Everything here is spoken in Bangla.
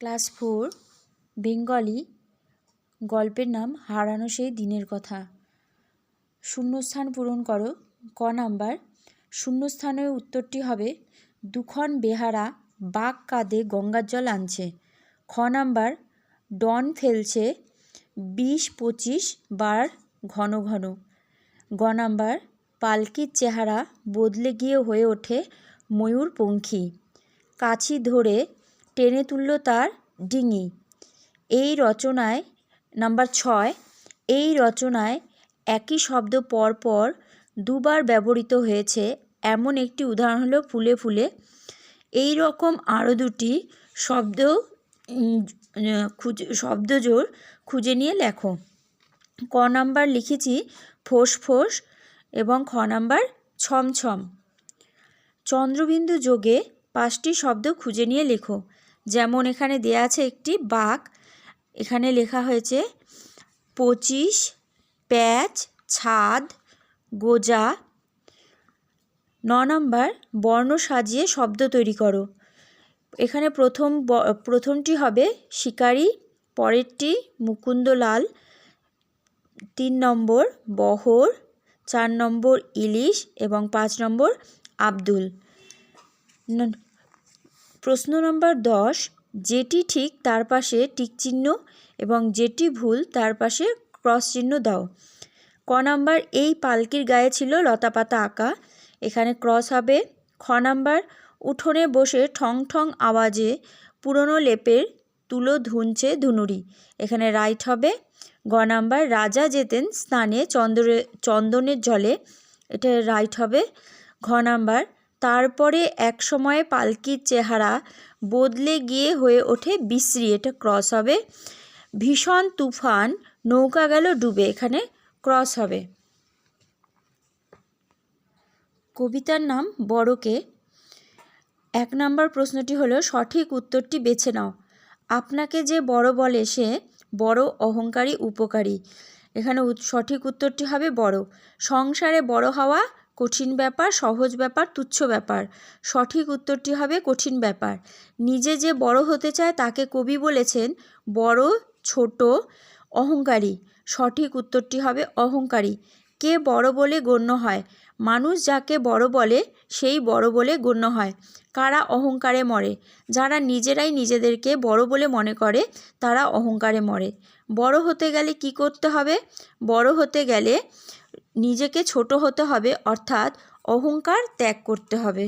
ক্লাস 4 বেঙ্গলি গল্পের নাম হারানো সেই দিনের কথা। শূন্যস্থান পূরণ করো। ক নাম্বার শূন্যস্থানের উত্তরটি হবে দুখন বেহারা বাঘ কাঁধে গঙ্গার জল আনছে। খ নাম্বার ডন ফেলছে 20-25 বার ঘন ঘন। গ নাম্বার পালকির চেহারা বদলে গিয়ে হয়ে ওঠে ময়ূরপঙ্খী। কাছি ধরে টেনে তুলল তার ডিঙি। এই রচনায় নাম্বার 6 এই রচনায় একই শব্দ পরপর দুবার ব্যবহৃত হয়েছে এমন একটি উদাহরণ হলো ফুলে ফুলে। এই রকম আরও দুটি শব্দজোড় খুঁজে নিয়ে লেখো। ক নাম্বার লিখেছি ফোঁস ফোঁস এবং খ নাম্বার ছমছম। চন্দ্রবিন্দু যোগে 5টি শব্দ খুঁজে নিয়ে লেখো। যেমন এখানে দেয়া আছে একটি বাঘ, এখানে লেখা হয়েছে 25, প্যাচ, ছাদ, গোজা। 9 নাম্বার বর্ণ সাজিয়ে শব্দ তৈরি করো। এখানে প্রথমটি হবে শিকারি, পরেরটি মুকুন্দলাল, 3 নম্বর বহর, 4 নম্বর ইলিশ এবং 5 নম্বর আব্দুল। প্রশ্ন নম্বর 10 যেটি ঠিক তার পাশে টিক চিহ্ন এবং যেটি ভুল তার পাশে ক্রস চিহ্ন দাও। ক নাম্বার এই পালকির গায়ে ছিল লতাপাতা আঁকা, এখানে ক্রস হবে। খ নাম্বার উঠোনে বসে ঠং ঠং আওয়াজে পুরনো লেপের তুলো ধুনছে ধুনুরি, এখানে রাইট হবে। গ নাম্বার রাজা যেতেন স্নানে চন্দনের জলে, এটা রাইট হবে। ঘ নাম্বার তারপরে এক সময়ে পালকির চেহারা বদলে গিয়ে হয়ে ওঠে বিশ্রী, এটা ক্রস হবে। ভীষণ তুফান নৌকা গেল ডুবে, এখানে ক্রস হবে। কবিতার নাম বড়কে। 1 নাম্বার প্রশ্নটি হলো সঠিক উত্তরটি বেছে নাও। আপনাকে যে বড় বলে সে বড় অহংকারী উপকারী, এখানে সঠিক উত্তরটি হবে বড়। সংসারে বড় হওয়া কঠিন ব্যাপার, সহজ ব্যাপার, তুচ্ছ ব্যাপার, সঠিক উত্তরটি হবে কঠিন ব্যাপার। নিজে যে বড় হতে চায় তাকে কবি বলেছেন বড়, ছোট, অহংকারী, সঠিক উত্তরটি হবে অহংকারী। কে বড় বলে গণ্য হয়? মানুষ যাকে বড় বলে সেই বড় বলে গণ্য হয়। কারা অহংকারে মরে? যারা নিজেরাই নিজেদেরকে বড় বলে মনে করে তারা অহংকারে মরে। বড় হতে গেলে কি করতে হবে? বড় হতে গেলে নিজেকে ছোট হতে হবে, অর্থাৎ অহংকার ত্যাগ করতে হবে।